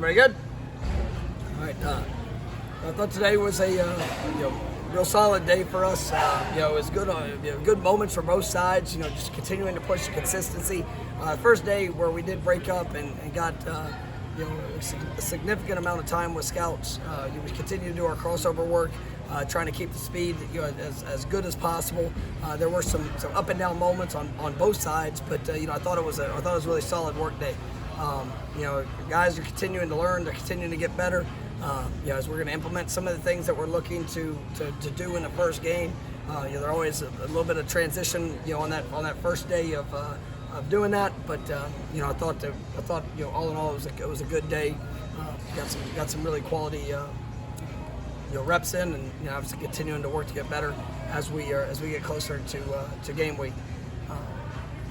Very good. All right. I thought today was a real solid day for us. It was good. Good moments for both sides. Just continuing to push the consistency. First day where we did break up and got a significant amount of time with scouts. We continue to do our crossover work, trying to keep the speed as good as possible. There were some up and down moments on both sides, but I thought it was a really solid work day. Guys are continuing to learn. They're continuing to get better. As we're going to implement some of the things that we're looking to do in the first game. There's always a little bit of transition, on that first day of doing that. But I thought all in all it was a good day. Got some really quality reps in, and obviously continuing to work to get better as we get closer to game week.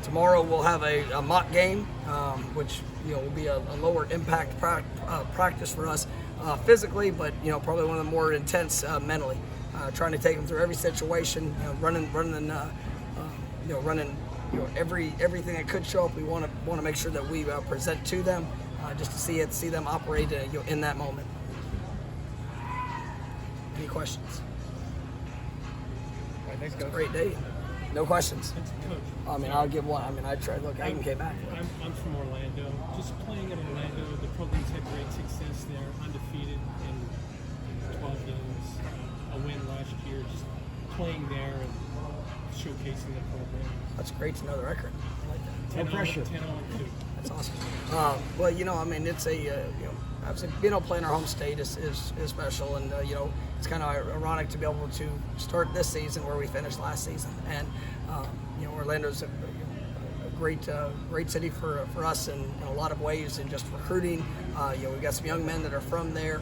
Tomorrow we'll have a mock game, which will be a lower impact practice for us physically, but probably one of the more intense mentally. Trying to take them through every situation, running everything that could show up. We want to make sure that we present to them, just to see them operate in that moment. Any questions? All right, thanks, Coach. Great day. No questions. Coach. I'll give one. I tried. Look, I even came back. I'm from Orlando. Just playing in Orlando, the program's had great success there, undefeated in 12 games, a win last year. Just playing there and showcasing the program. That's great to know the record. I like that. No pressure. 10-2. That's awesome. It's obviously being able to play in our home state is special, and it's kind of ironic to be able to start this season where we finished last season, and Orlando's a great city for us in a lot of ways, and just recruiting. We've got some young men that are from there.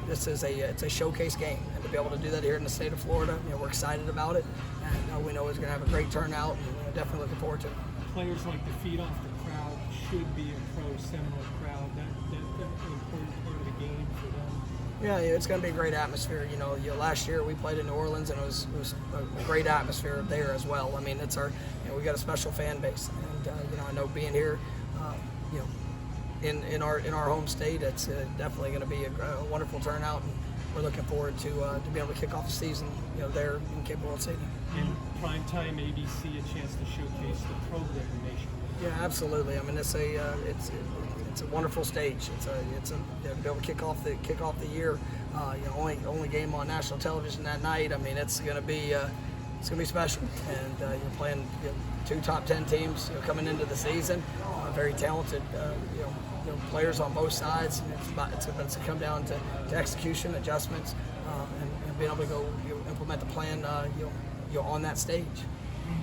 This is it's a showcase game, and to be able to do that here in the state of Florida, we're excited about it, and we know it's going to have a great turnout, and definitely looking forward to it. Players like to feed off the crowd, should be a pro-Seminole crowd. That's an important part of the game for them. Yeah, it's going to be a great atmosphere. Last year we played in New Orleans, and it was a great atmosphere there as well. It's our, we got a special fan base, and I know being here, in our home state, it's definitely going to be a wonderful turnout, and we're looking forward to be able to kick off the season, there in Cape World Stadium. In primetime ABC, a chance to showcase the program nationwide. Yeah, absolutely. It's a wonderful stage. It's to be able to kick off the year. Only game on national television that night. It's going to be special. And you're playing two top 10 teams coming into the season. Very talented players on both sides. And it's going to come down to execution, adjustments, and being able to go implement the plan on that stage.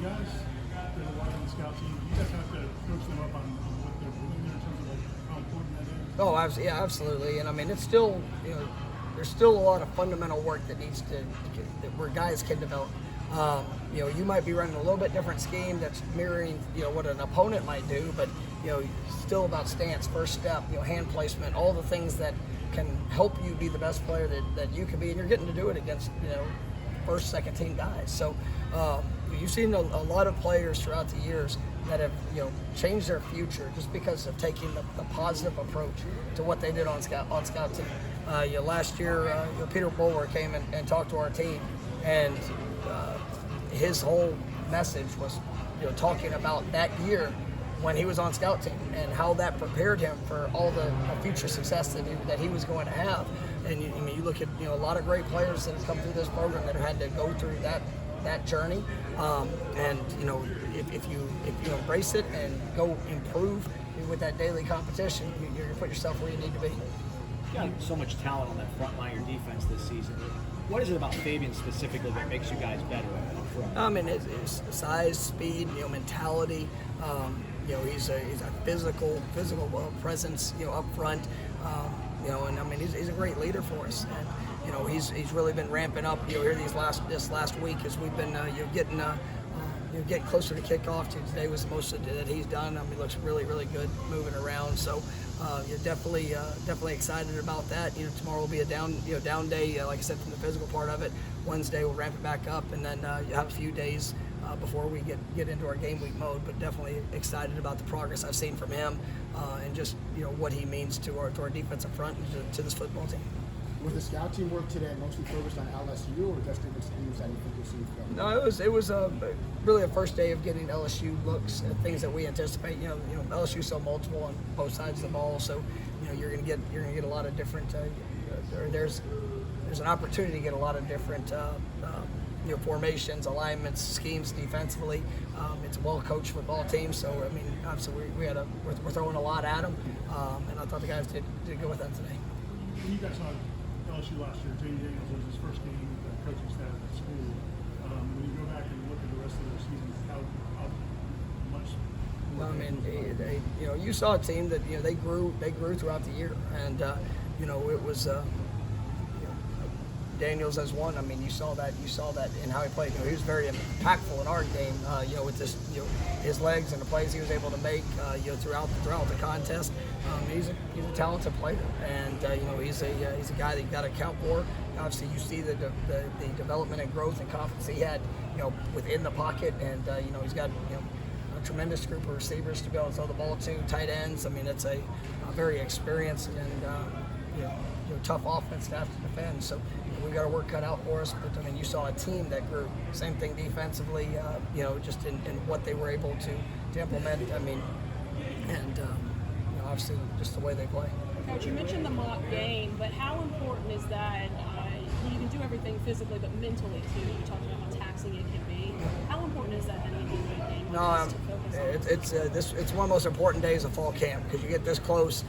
You guys that are watching the scout team, you guys have to coach them up on what they're doing there in terms of how important that is? Oh, absolutely. And it's still, there's still a lot of fundamental work that where guys can develop. You might be running a little bit different scheme that's mirroring, what an opponent might do, but, still about stance, first step, hand placement, all the things that can help you be the best player that you can be, and you're getting to do it against, first, second team guys. So you've seen a lot of players throughout the years that have changed their future just because of taking the positive approach to what they did on scout team. Last year, Peter Bulwer came and talked to our team, and his whole message was talking about that year when he was on scout team and how that prepared him for all the future success that he was going to have. And you look at a lot of great players that have come through this program that have had to go through that journey. And if you embrace it and go improve with that daily competition, you're going to put yourself where you need to be. You got so much talent on that front line, your defense this season. What is it about Fabian specifically that makes you guys better up front? His size, speed, mentality. He's a physical presence, up front. He's a great leader for us, and he's really been ramping up. Here this last week as we've been getting closer to kickoff. Today was the most that he's done. He looks really good moving around. So you're definitely excited about that. Tomorrow will be a down day, like I said, from the physical part of it. Wednesday we'll ramp it back up, and then you have a few days before we get into our game week mode. But definitely excited about the progress I've seen from him, and just what he means to our defensive front and to this football team. Was the scout team work today mostly focused on LSU or just different schemes that you think you'll see from? No, it was really a first day of getting LSU looks at things that we anticipate. LSU's so multiple on both sides of the ball, so you're gonna get a lot of different. There's an opportunity to get a lot of different formations, alignments, schemes defensively. It's a well-coached football team, so I mean, obviously we're throwing a lot at them, and I thought the guys did good with that today. When you guys saw LSU last year, James Daniels was his first game with the coaching staff at school. When you go back and look at the rest of their season, how much? I mean, you saw a team that they grew throughout the year, and it was. Daniels as one. I mean, you saw that in how he played. He was very impactful in our game. With this, his legs and the plays he was able to make, throughout the contest. He's a talented player, and he's a guy that you got to account for. Obviously, you see the development and growth and confidence he had, within the pocket, and he's got a tremendous group of receivers to be able to throw the ball to, tight ends. I mean, it's a very experienced and tough offense to have to defend. So we got our work cut out for us. But I mean, you saw a team that grew. Same thing defensively. Just in what they were able to implement. I mean, and obviously just the way they play. Coach, you mentioned the mock game, but how important is that? You can do everything physically, but mentally too. You talked about how taxing it can be. How important is that in a game? No, it's one of the most important days of fall camp because you get this close.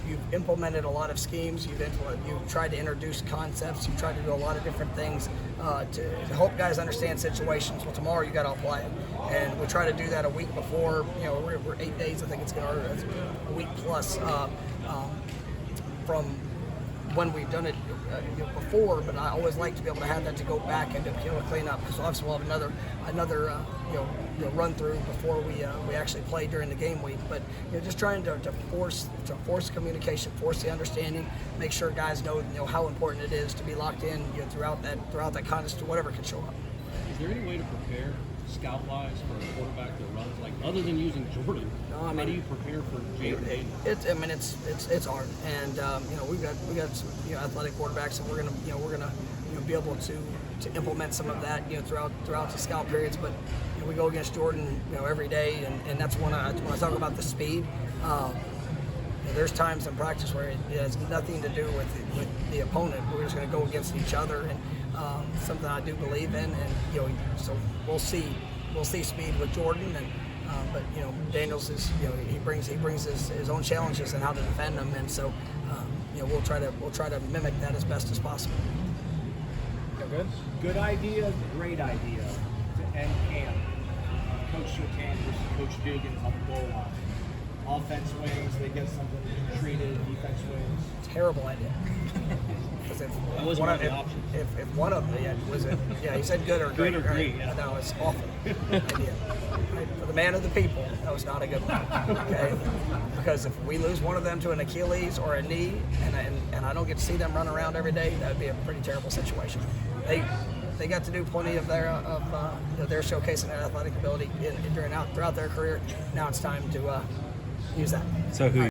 You've implemented a lot of schemes. You've tried to introduce concepts. You've tried to do a lot of different things to help guys understand situations. Well, tomorrow you got to apply it, and we try to do that a week before. We're 8 days. I think it's going to a week plus from when we've done it before. But I always like to be able to have that to go back and to clean up because obviously we'll have another run through before we actually play during the game week. But just trying to force communication, force the understanding, make sure guys know how important it is to be locked in throughout that contest to whatever can show up. Is there any way to prepare scout-wise for a quarterback that runs like other than using Jordan? How do you prepare for James Daniels? It's hard, and we've got some athletic quarterbacks, and we're gonna be able to implement some of that throughout the scout periods. But we go against Jordan every day, and that's when I talk about the speed. There's times in practice where it has nothing to do with the opponent. We're just going to go against each other, and something I do believe in. And so we'll see speed with Jordan, and but Daniels is he brings his own challenges and how to defend them, and so we'll try to mimic that as best as possible. Good idea, great idea to end camp. Coach Sertan versus Coach Dugan on the goal line. Offense wings, they get something treated. Defense wings. Terrible idea. That was one of the options. If one of them, he said good or great. Good or great, right? yeah. No, it's awful idea. Right? For the man of the people, that was not a good one. Okay, because if we lose one of them to an Achilles or a knee, and I don't get to see them run around every day, that would be a pretty terrible situation. They got to do plenty of their showcasing their athletic ability throughout their career. Now it's time to use that. So who?